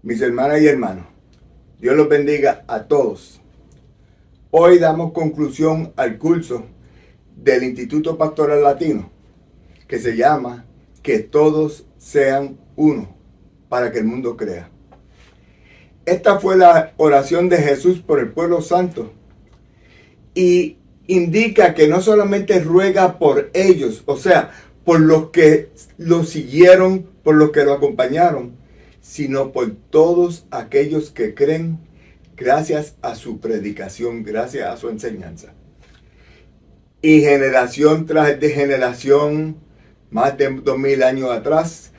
Mis hermanas y hermanos, Dios los bendiga a todos. Hoy damos conclusión al curso del Instituto Pastoral Latino, que se llama Que todos sean uno, para que el mundo crea. Esta fue la oración de Jesús por el pueblo santo y indica que no solamente ruega por ellos, o sea, por los que lo siguieron, por los que lo acompañaron, sino por todos aquellos que creen gracias a su predicación, gracias a su enseñanza. Y generación tras de generación, más de 2000 años atrás,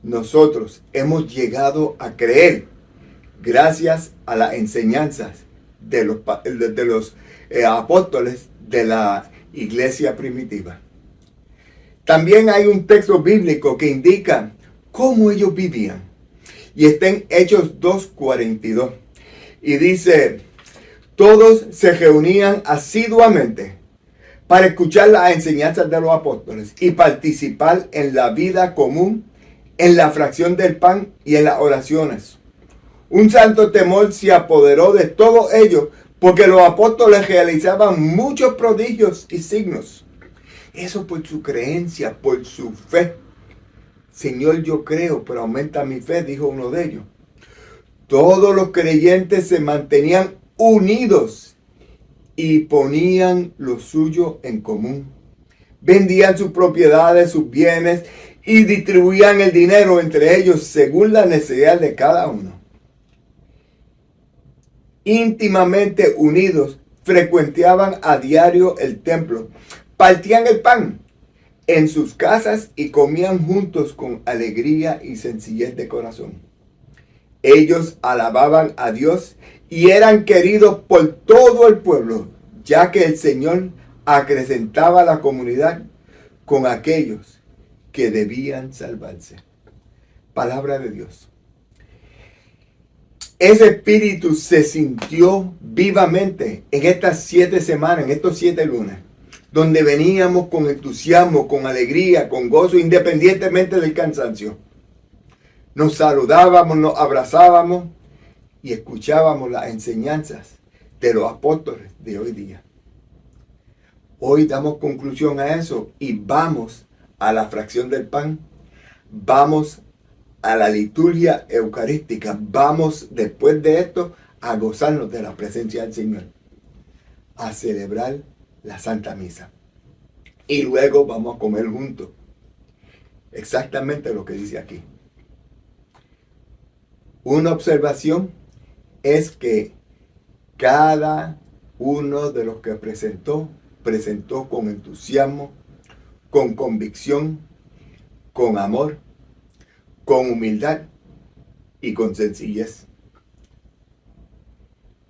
nosotros hemos llegado a creer gracias a las enseñanzas de los apóstoles de la iglesia primitiva. También hay un texto bíblico que indica cómo ellos vivían. Y está en Hechos 2:42. Y dice, todos se reunían asiduamente para escuchar las enseñanzas de los apóstoles y participar en la vida común, en la fracción del pan y en las oraciones. Un santo temor se apoderó de todos ellos porque los apóstoles realizaban muchos prodigios y signos. Eso por su creencia, por su fe. Señor, yo creo, pero aumenta mi fe, dijo uno de ellos. Todos los creyentes se mantenían unidos y ponían lo suyo en común. Vendían sus propiedades, sus bienes y distribuían el dinero entre ellos según la necesidad de cada uno. Íntimamente unidos, frecuentaban a diario el templo, partían el pan en sus casas y comían juntos con alegría y sencillez de corazón. Ellos alababan a Dios y eran queridos por todo el pueblo, ya que el Señor acrecentaba la comunidad con aquellos que debían salvarse. Palabra de Dios. Ese espíritu se sintió vivamente en estas 7 semanas, en estos 7 lunes, donde veníamos con entusiasmo, con alegría, con gozo, independientemente del cansancio. Nos saludábamos, nos abrazábamos y escuchábamos las enseñanzas de los apóstoles de hoy día. Hoy damos conclusión a eso y vamos a la fracción del pan, vamos a la liturgia eucarística, vamos después de esto a gozarnos de la presencia del Señor, a celebrar la Santa Misa. Y luego vamos a comer juntos. Exactamente lo que dice aquí. Una observación es que cada uno de los que presentó con entusiasmo, con convicción, con amor, con humildad y con sencillez.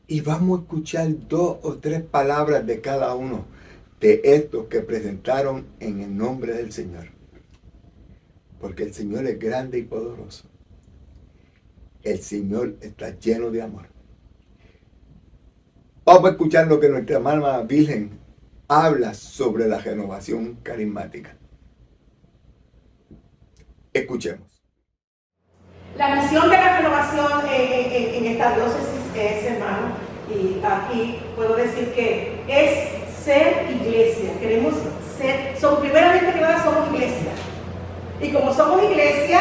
Y vamos a escuchar 2 o 3 palabras de cada uno de estos que presentaron en el nombre del Señor. Porque el Señor es grande y poderoso. El Señor está lleno de amor. Vamos a escuchar lo que nuestra hermana Virgen habla sobre la renovación carismática. Escuchemos. La misión de la renovación en esta diócesis es, hermano, y aquí puedo decir que es ser iglesia. Queremos ser, primeramente que nada somos iglesia. Y como somos iglesia,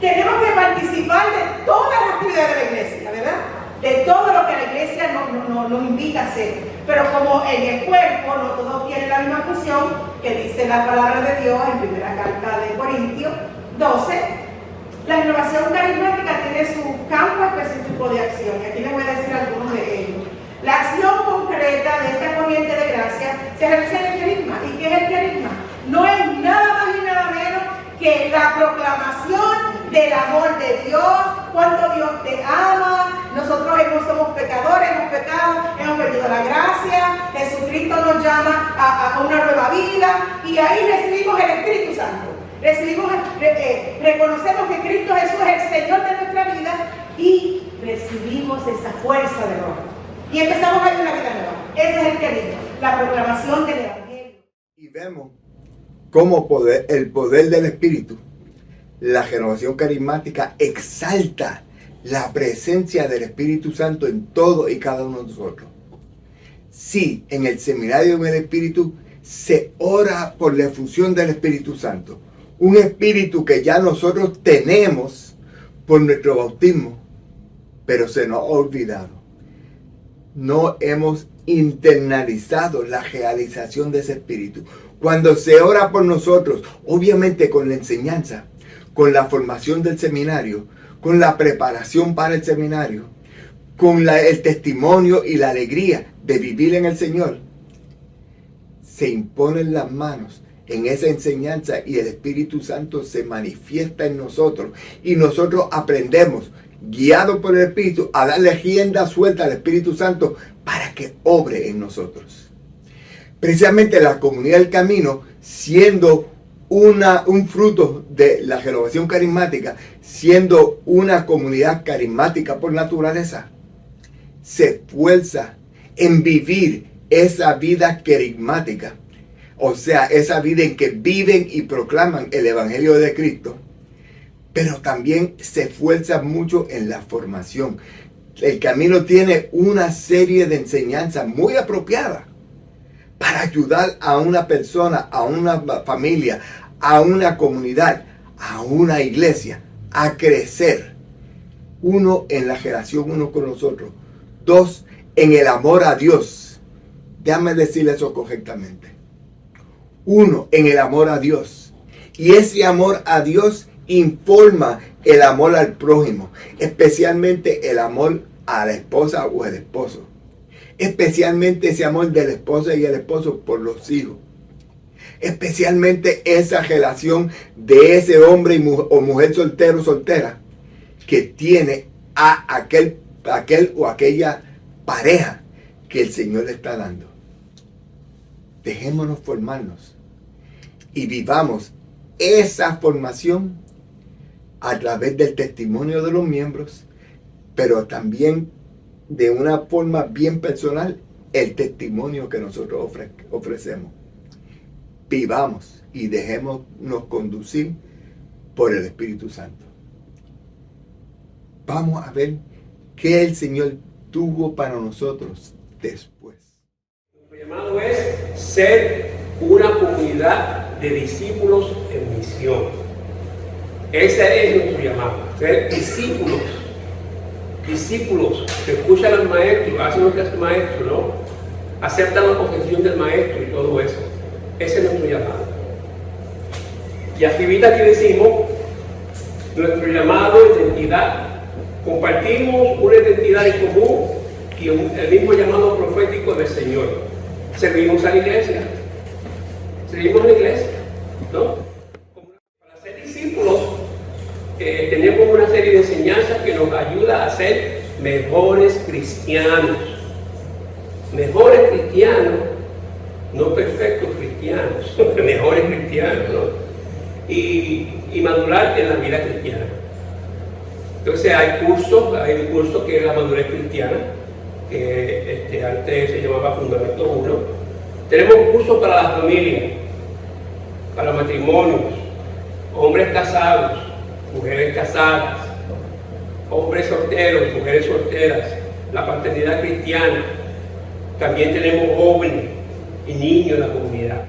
tenemos que participar de todas las actividades de la iglesia, ¿verdad? De todo lo que la iglesia nos invita a hacer. Pero como en el cuerpo no todos tienen la misma función, que dice la palabra de Dios en primera carta de Corintios 12, la renovación carismática tiene su campo específico de acción. Y aquí les voy a decir algunos de ellos. La acción concreta de esta corriente de gracia se realiza en el carisma. ¿Y qué es el carisma? No es nada más y nada menos que la proclamación del amor de Dios, cuánto Dios te ama. Nosotros somos pecadores, hemos pecado, hemos perdido la gracia. Jesucristo nos llama a una nueva vida y ahí recibimos el Espíritu Santo. Reconocemos que Cristo Jesús es el Señor de nuestra vida y recibimos esa fuerza de rojo. Y empezamos a vivir una vida nueva. Ese es el carisma, la proclamación del Evangelio. Y vemos cómo el poder del Espíritu, la renovación carismática exalta la presencia del Espíritu Santo en todo y cada uno de nosotros. Sí, en el seminario del Espíritu se ora por la efusión del Espíritu Santo. Un espíritu que ya nosotros tenemos por nuestro bautismo, pero se nos ha olvidado. No hemos internalizado la realización de ese espíritu. Cuando se ora por nosotros, obviamente con la enseñanza, con la formación del seminario, con la preparación para el seminario, con el testimonio y la alegría de vivir en el Señor, se imponen las manos en esa enseñanza y el Espíritu Santo se manifiesta en nosotros y nosotros aprendemos, guiados por el Espíritu, a darle rienda suelta al Espíritu Santo para que obre en nosotros. Precisamente la comunidad del camino, siendo un fruto de la renovación carismática, siendo una comunidad carismática por naturaleza, se esfuerza en vivir esa vida carismática, o sea, esa vida en que viven y proclaman el Evangelio de Cristo, pero también se esfuerza mucho en la formación. El camino tiene una serie de enseñanzas muy apropiadas para ayudar a una persona, a una familia, a una comunidad, a una iglesia, a crecer. Uno, en la relación uno con nosotros. Dos, en el amor a Dios. Déjame decir eso correctamente. Uno, en el amor a Dios. Y ese amor a Dios informa el amor al prójimo, especialmente el amor a la esposa o el esposo. Especialmente ese amor de la esposa y el esposo por los hijos. Especialmente esa relación de ese hombre o mujer soltero o soltera que tiene a aquel o aquella pareja que el Señor le está dando. Dejémonos formarnos y vivamos esa formación a través del testimonio de los miembros, pero también de una forma bien personal, el testimonio que nosotros ofrecemos. Vivamos y dejémonos conducir por el Espíritu Santo. Vamos a ver qué el Señor tuvo para nosotros después. Nuestro llamado es ser una comunidad de discípulos en misión. Ese es nuestro llamado, ser discípulos. Discípulos que escuchan al maestro, hacen lo que hace el maestro, ¿no? Aceptan la confesión del maestro y todo eso. Ese es nuestro llamado. Y arribita aquí decimos nuestro llamado, identidad. Compartimos una identidad en común y el mismo llamado profético del Señor. Servimos a la iglesia. Servimos a la iglesia, ¿no? Para ser discípulos tenemos una serie de enseñanzas que nos ayuda a ser mejores cristianos. Mejores cristianos, no perfectos cristianos, mejores cristianos, ¿no? Y madurar en la vida cristiana. Entonces hay un curso que es la madurez cristiana, que antes se llamaba Fundamento 1. Tenemos un curso para las familias, para matrimonios, hombres casados, mujeres casadas, hombres solteros, mujeres solteras, la paternidad cristiana. También tenemos jóvenes y niños en la comunidad.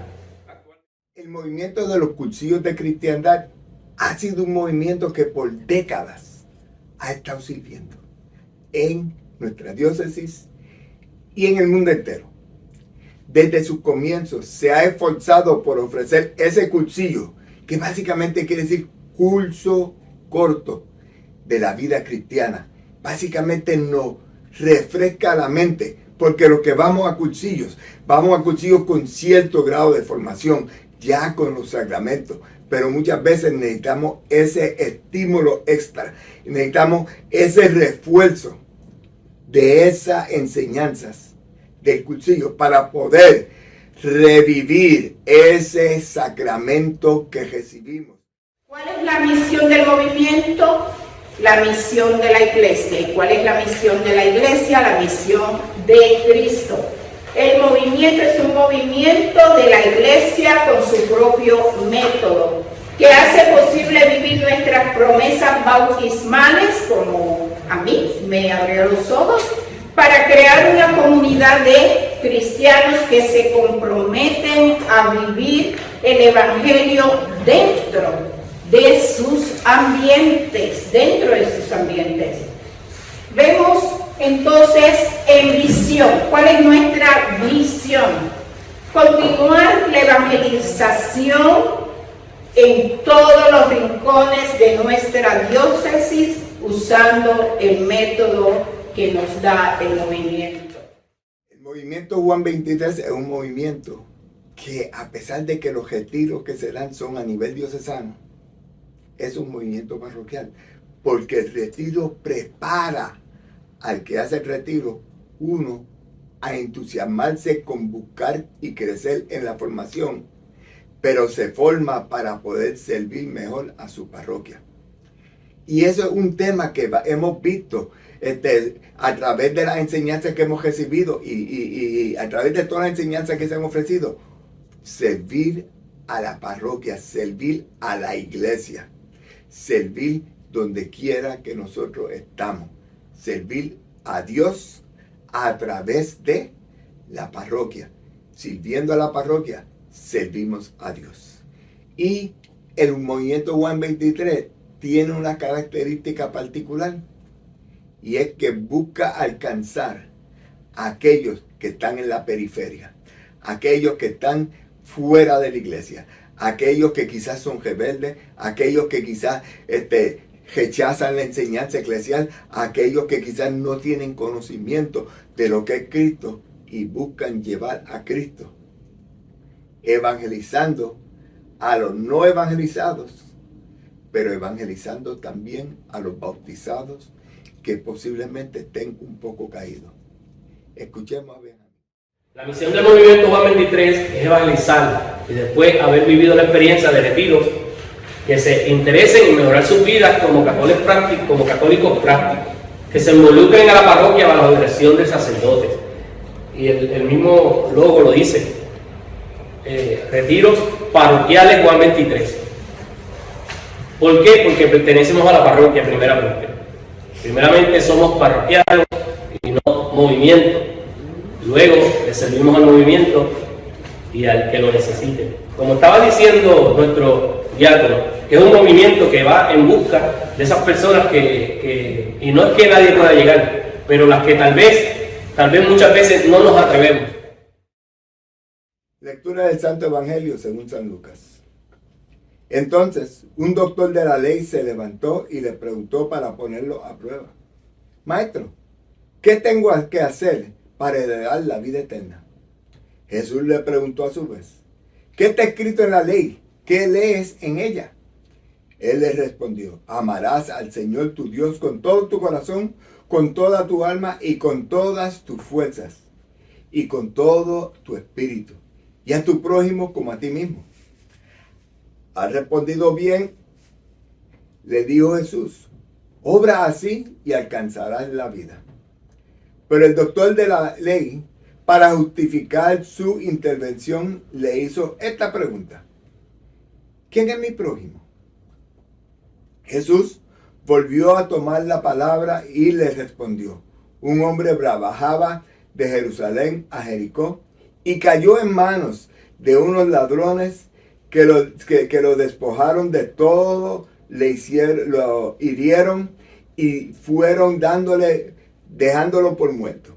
El movimiento de los cursillos de cristiandad ha sido un movimiento que por décadas ha estado sirviendo en nuestra diócesis y en el mundo entero. Desde sus comienzos se ha esforzado por ofrecer ese cursillo, que básicamente quiere decir curso corto de la vida cristiana. Básicamente nos refresca la mente, porque los que vamos a cursillos con cierto grado de formación, ya con los sacramentos, pero muchas veces necesitamos ese estímulo extra, necesitamos ese refuerzo de esas enseñanzas del cursillo para poder revivir ese sacramento que recibimos. ¿Cuál es la misión del movimiento? La misión de la iglesia. ¿Y cuál es la misión de la iglesia? La misión de Cristo. El movimiento es un movimiento de la iglesia con su propio método, que hace posible vivir nuestras promesas bautismales, como a mí me abrió los ojos para crear una comunidad de cristianos que se comprometen a vivir el Evangelio dentro de sus ambientes, Vemos entonces en visión, ¿cuál es nuestra visión? Continuar la evangelización en todos los rincones de nuestra diócesis usando el método que nos da el movimiento. El movimiento Juan 23 es un movimiento que, a pesar de que los retiros que se dan son a nivel diocesano, es un movimiento parroquial, porque el retiro prepara al que hace el retiro, uno, a entusiasmarse con buscar y crecer en la formación, pero se forma para poder servir mejor a su parroquia. Y eso es un tema que hemos visto a través de las enseñanzas que hemos recibido y a través de todas las enseñanzas que se han ofrecido. Servir a la parroquia, servir a la iglesia, servir donde quiera que nosotros estamos, servir a Dios a través de la parroquia. Sirviendo a la parroquia, servimos a Dios. Y el movimiento Juan 23 tiene una característica particular, y es que busca alcanzar a aquellos que están en la periferia, aquellos que están fuera de la iglesia, aquellos que quizás son rebeldes, aquellos que quizás rechazan la enseñanza eclesial, aquellos que quizás no tienen conocimiento de lo que es Cristo y buscan llevar a Cristo, evangelizando a los no evangelizados, pero evangelizando también a los bautizados que posiblemente estén un poco caídos. Escuchemos a ver. La misión del movimiento Juan 23 es evangelizar y después haber vivido la experiencia de retiros, que se interesen en mejorar sus vidas como católicos prácticos, que se involucren a la parroquia bajo la dirección de sacerdotes. Y el mismo logo lo dice, retiros parroquiales Juan 23. ¿Por qué? Porque pertenecemos a la parroquia primeramente. Primeramente somos parroquianos y no movimiento. Luego le servimos al movimiento y al que lo necesite. Como estaba diciendo nuestro diácono, que es un movimiento que va en busca de esas personas y no es que nadie pueda llegar, pero las que tal vez muchas veces no nos atrevemos. Lectura del Santo Evangelio según San Lucas. Entonces, un doctor de la ley se levantó y le preguntó para ponerlo a prueba: Maestro, ¿qué tengo que hacer para heredar la vida eterna? Jesús le preguntó a su vez: ¿qué está escrito en la ley? ¿Qué lees en ella? Él le respondió: amarás al Señor tu Dios con todo tu corazón, con toda tu alma y con todas tus fuerzas y con todo tu espíritu, y a tu prójimo como a ti mismo. ¿Has respondido bien?, le dijo Jesús. Obra así y alcanzarás la vida. Pero el doctor de la ley, para justificar su intervención, le hizo esta pregunta: ¿quién es mi prójimo? Jesús volvió a tomar la palabra y le respondió: un hombre bajaba de Jerusalén a Jericó y cayó en manos de unos ladrones que lo despojaron de todo, lo hirieron y fueron dejándolo por muerto.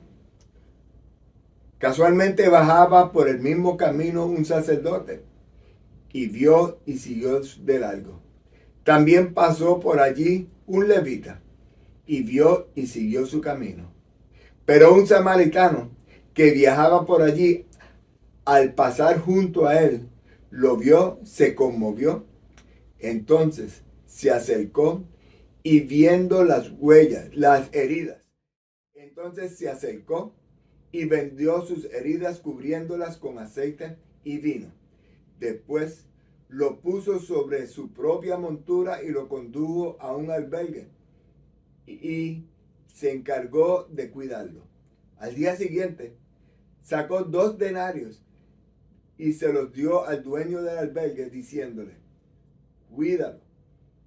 Casualmente bajaba por el mismo camino un sacerdote y vio y siguió de largo. También pasó por allí un levita y vio y siguió su camino. Pero un samaritano que viajaba por allí, al pasar junto a él, lo vio, se conmovió. Entonces se acercó y viendo las huellas, las heridas, vendió sus heridas cubriéndolas con aceite y vino. Después lo puso sobre su propia montura y lo condujo a un albergue y se encargó de cuidarlo. Al día siguiente sacó 2 denarios y se los dio al dueño del albergue diciéndole: cuídalo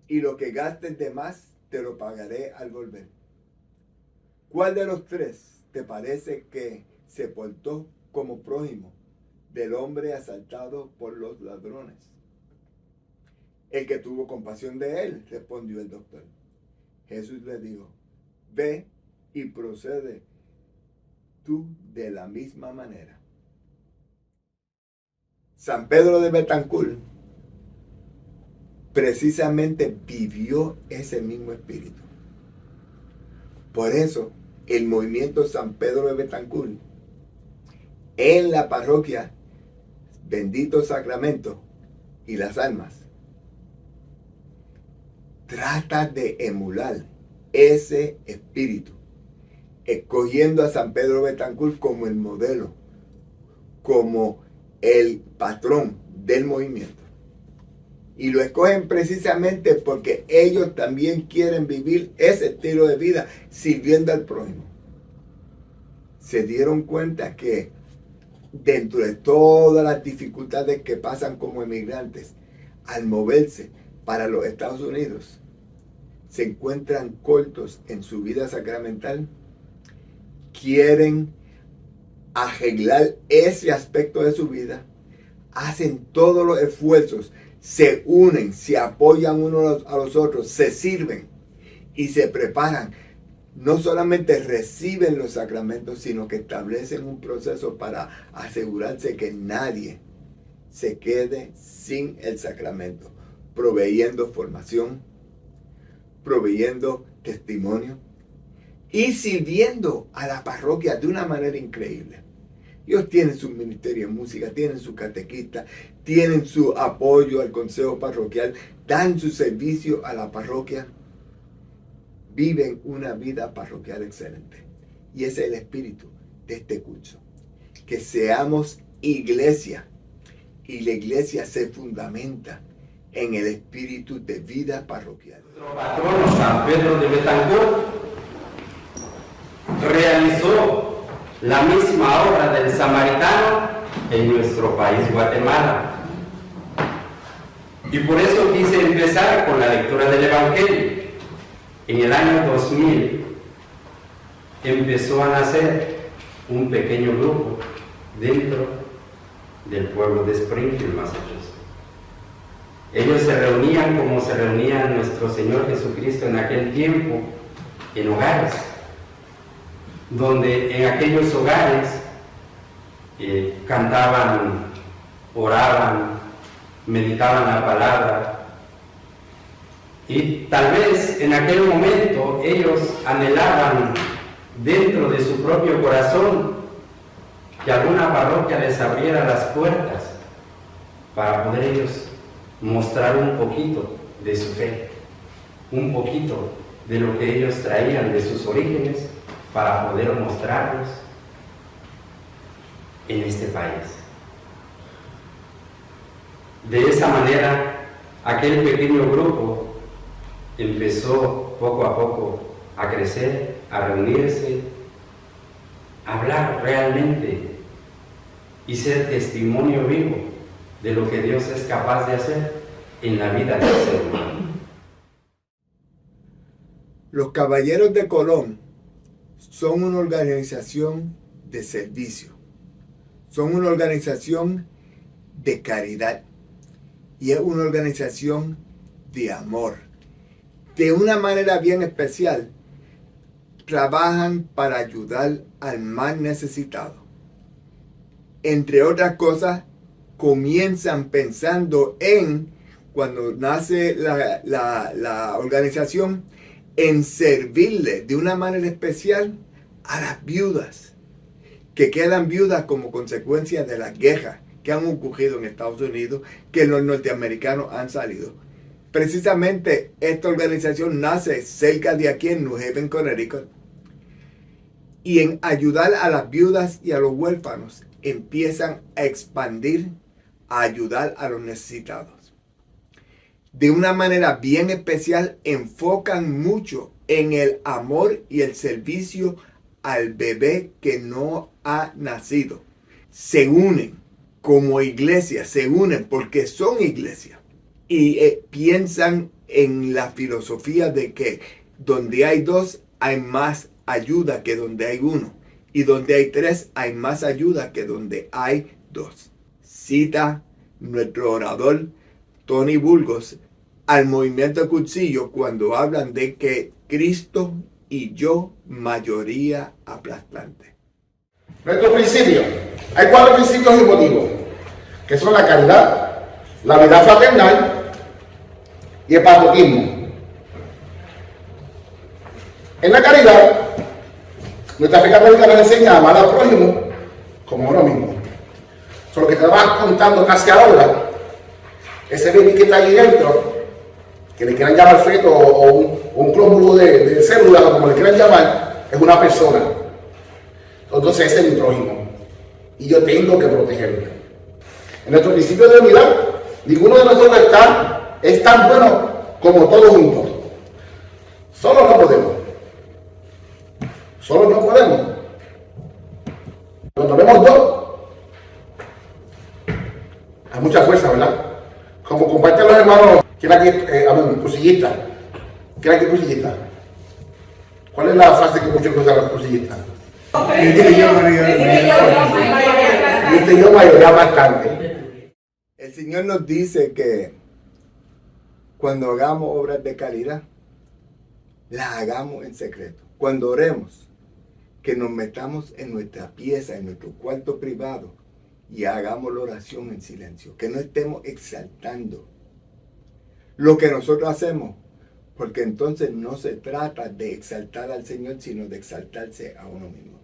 y lo que gastes de más te lo pagaré al volver. ¿Cuál de los tres te parece que se portó como prójimo del hombre asaltado por los ladrones? El que tuvo compasión de él, respondió el doctor. Jesús le dijo, ve y procede tú de la misma manera. San Pedro de Betancur precisamente vivió ese mismo espíritu. Por eso, el movimiento San Pedro de Betancur, en la parroquia Bendito Sacramento y las Almas, trata de emular ese espíritu, escogiendo a San Pedro de Betancur como el modelo, como el patrón del movimiento. Y lo escogen precisamente porque ellos también quieren vivir ese estilo de vida sirviendo al prójimo. Se dieron cuenta que dentro de todas las dificultades que pasan como emigrantes al moverse para los Estados Unidos, se encuentran cortos en su vida sacramental, quieren arreglar ese aspecto de su vida, hacen todos los esfuerzos, se unen, se apoyan unos a los otros, se sirven y se preparan. No solamente reciben los sacramentos, sino que establecen un proceso para asegurarse que nadie se quede sin el sacramento, proveyendo formación, proveyendo testimonio y sirviendo a la parroquia de una manera increíble. Ellos tienen su ministerio de música, tienen su catequista, tienen su apoyo al consejo parroquial, dan su servicio a la parroquia, viven una vida parroquial excelente. Y ese es el espíritu de este curso. Que seamos iglesia, y la iglesia se fundamenta en el espíritu de vida parroquial. Nuestro patrono San Pedro de Betancur realizó la misma obra del samaritano en nuestro país, Guatemala. Y por eso quise empezar con la lectura del Evangelio. En el año 2000 empezó a nacer un pequeño grupo dentro del pueblo de Springfield, Massachusetts. Ellos se reunían como se reunía nuestro Señor Jesucristo en aquel tiempo, en hogares, donde en aquellos hogares cantaban, oraban, meditaban la palabra. Y tal vez en aquel momento ellos anhelaban dentro de su propio corazón que alguna parroquia les abriera las puertas para poder ellos mostrar un poquito de su fe, un poquito de lo que ellos traían de sus orígenes para poder mostrarlos en este país. De esa manera, aquel pequeño grupo empezó poco a poco a crecer, a reunirse, a hablar realmente y ser testimonio vivo de lo que Dios es capaz de hacer en la vida del ser humano. Los Caballeros de Colón son una organización de servicio, son una organización de caridad y es una organización de amor. De una manera bien especial, trabajan para ayudar al más necesitado. Entre otras cosas, comienzan pensando en, cuando nace la organización, en servirle de una manera especial a las viudas, que quedan viudas como consecuencia de las guerras que han ocurrido en Estados Unidos, que los norteamericanos han salido. Precisamente esta organización nace cerca de aquí en New Haven, Connecticut, y en ayudar a las viudas y a los huérfanos empiezan a expandir, a ayudar a los necesitados. De una manera bien especial enfocan mucho en el amor y el servicio al bebé que no ha nacido. Se unen como iglesia, se unen porque son iglesia. Y piensan en la filosofía de que donde hay dos, hay más ayuda que donde hay uno. Y donde hay tres hay más ayuda que donde hay dos. Cita nuestro orador Tony Burgos al movimiento Cuchillo cuando hablan de que Cristo y yo mayoría aplastante. Nuestro principio. Hay 4 principios y motivos, que son la caridad, la vida fraternal y el patriotismo. En la caridad, nuestra fe católica nos enseña a amar al prójimo como a uno mismo. Solo que te vas contando casi ahora, ese bebé que está ahí dentro, que le quieran llamar feto o un clómulo de células, o como le quieran llamar, es una persona. Entonces ese es mi prójimo. Y yo tengo que protegerlo. En nuestro principio de unidad, ninguno de nosotros es tan bueno como todos juntos. Solo no podemos. Solo no podemos. Cuando vemos dos, hay mucha fuerza, ¿verdad? Como comparten los hermanos, ¿quién aquí crucillista? ¿Quién aquí crucillista? ¿Cuál es la frase que muchos usan los crucillistas? Yo mayoría bastante. El Señor nos dice que cuando hagamos obras de caridad, las hagamos en secreto. Cuando oremos, que nos metamos en nuestra pieza, en nuestro cuarto privado y hagamos la oración en silencio. Que no estemos exaltando lo que nosotros hacemos, porque entonces no se trata de exaltar al Señor, sino de exaltarse a uno mismo.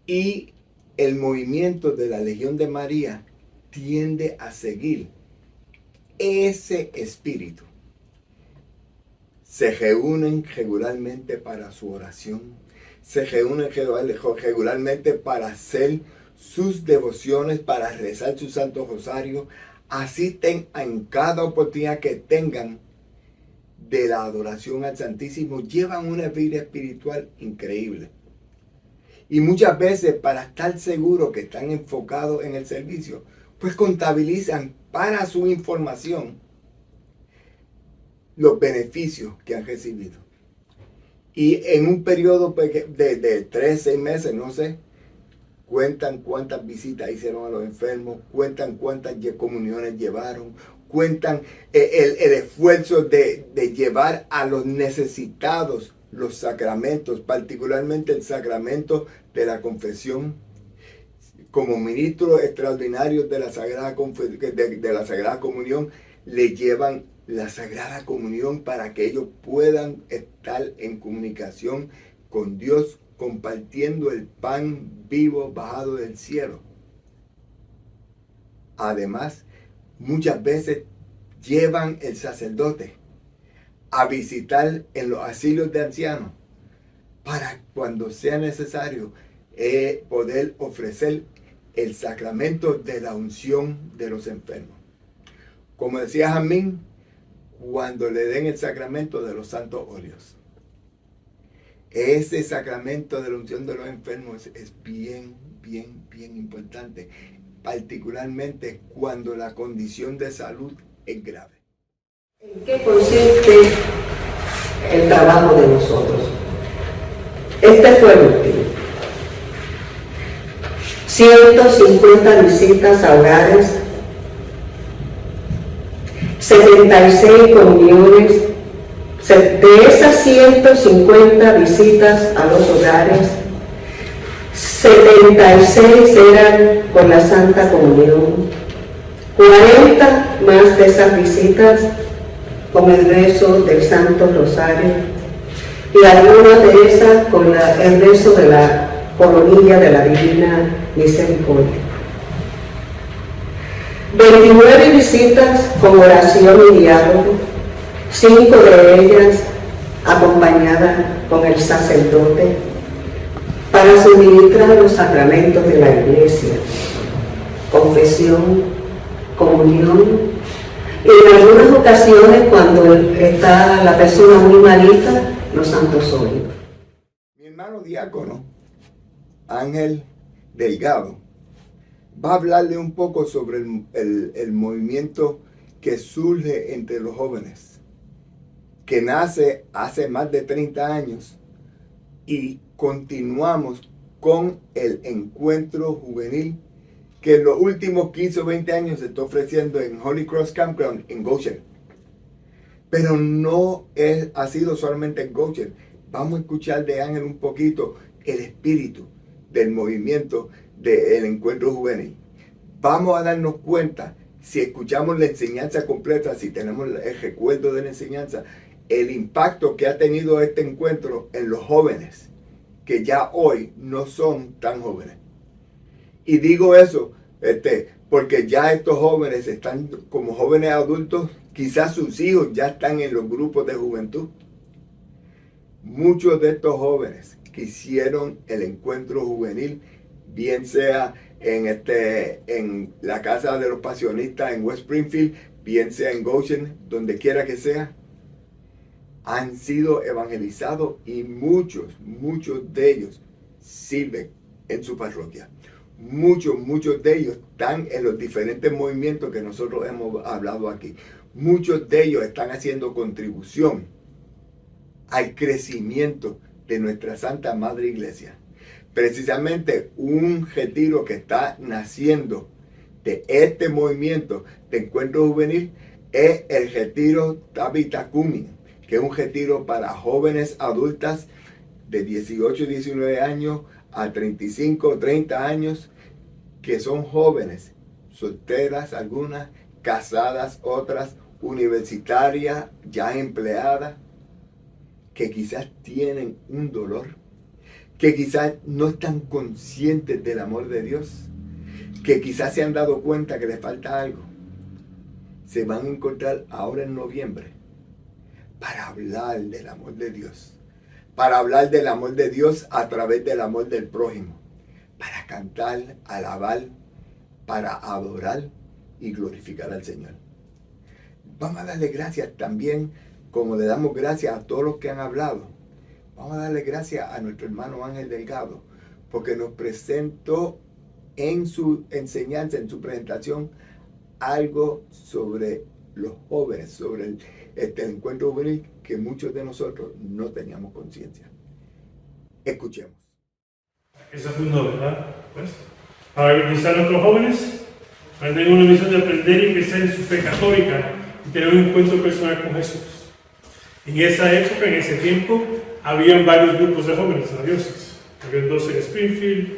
Y el movimiento de la Legión de María tiende a seguir ese espíritu. Se reúnen regularmente para su oración, se reúnen regularmente para hacer sus devociones, para rezar su Santo Rosario, asisten en cada oportunidad que tengan de la adoración al Santísimo, llevan una vida espiritual increíble. Y muchas veces, para estar seguros que están enfocados en el servicio, pues contabilizan para su información los beneficios que han recibido. Y en un periodo de 3-6 meses, no sé, cuentan cuántas visitas hicieron a los enfermos, cuentan cuántas comuniones llevaron, cuentan el esfuerzo de llevar a los necesitados los sacramentos, particularmente el sacramento de la confesión. Como ministros extraordinarios de la Sagrada Comunión, le llevan la Sagrada Comunión para que ellos puedan estar en comunicación con Dios, compartiendo el pan vivo bajado del cielo. Además, muchas veces llevan el sacerdote a visitar en los asilos de ancianos para cuando sea necesario poder ofrecer el sacramento de la unción de los enfermos. Como decía Jamín, cuando le den el sacramento de los santos óleos. Ese sacramento de la unción de los enfermos es bien importante, particularmente cuando la condición de salud es grave. ¿En qué consiste el trabajo de nosotros? Este fue el último. 150 visitas a hogares, 76 comuniones. De esas 150 visitas a los hogares, 76 eran con la Santa Comunión, 40 más de esas visitas con el rezo del Santo Rosario y algunas de esas con el rezo de la coronilla de la Divina Misericordia. 29 visitas con oración y diálogo, 5 de ellas acompañadas con el sacerdote para suministrar los sacramentos de la Iglesia, confesión, comunión, y en algunas ocasiones, cuando está la persona muy malita, los santos óleos. Mi hermano diácono, Ángel Delgado, va a hablarle un poco sobre el movimiento que surge entre los jóvenes, que nace hace más de 30 años y continuamos con el encuentro juvenil que en los últimos 15 o 20 años se está ofreciendo en Holy Cross Campground en Goshen. Pero no ha sido solamente en Goshen. Vamos a escuchar de Ángel un poquito el espíritu del movimiento del encuentro juvenil. Vamos a darnos cuenta, si escuchamos la enseñanza completa, si tenemos el recuerdo de la enseñanza, el impacto que ha tenido este encuentro en los jóvenes, que ya hoy no son tan jóvenes. Y digo eso porque ya estos jóvenes están como jóvenes adultos, quizás sus hijos ya están en los grupos de juventud. Muchos de estos jóvenes que hicieron el encuentro juvenil, bien sea en la casa de los pasionistas en West Springfield, bien sea en Goshen, donde quiera que sea, han sido evangelizados y muchos de ellos sirven en su parroquia. Muchos de ellos están en los diferentes movimientos que nosotros hemos hablado aquí. Muchos de ellos están haciendo contribución al crecimiento de nuestra Santa Madre Iglesia. Precisamente un retiro que está naciendo de este movimiento de encuentro juvenil es el retiro Tabitha Cummings, que es un retiro para jóvenes adultas de 18 y 19 años a 35 o 30 años, que son jóvenes, solteras algunas, casadas otras, universitarias, ya empleadas, que quizás tienen un dolor, que quizás no están conscientes del amor de Dios, que quizás se han dado cuenta que les falta algo. Se van a encontrar ahora en noviembre para hablar del amor de Dios, para hablar del amor de Dios a través del amor del prójimo, para cantar, alabar, para adorar y glorificar al Señor. Vamos a darle gracias también, como le damos gracias a todos los que han hablado. Vamos a darle gracias a nuestro hermano Ángel Delgado, porque nos presentó en su enseñanza, en su presentación, algo sobre los jóvenes, sobre el encuentro juvenil que muchos de nosotros no teníamos conciencia. Escuchemos. Esa fundó, ¿verdad? Pues, para organizar a nuestros jóvenes, para tener una misión de aprender y crecer en su fe católica y tener un encuentro personal con Jesús. En esa época, en ese tiempo, habían varios grupos de jóvenes en la diócesis. Habían 2 en Springfield,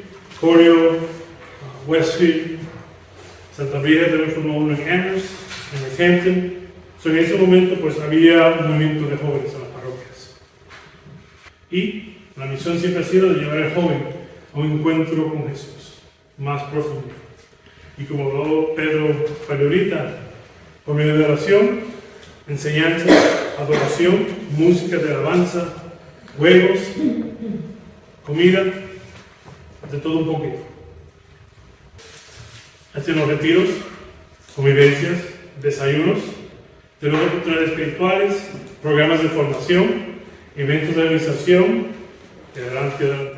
Corio, Westfield, Santa Brígida también formó uno en Amherst, en Hampton. En ese momento, pues, había un movimiento de jóvenes en las parroquias. Y la misión siempre ha sido de llevar al joven a un encuentro con Jesús más profundo. Y como habló Pedro ahorita, por medio de oración, enseñanza, adoración, música de alabanza, juegos, comida, de todo un poquito. Hacen los retiros, convivencias, desayunos, tenemos oportunidades espirituales, programas de formación, eventos de organización, que adelante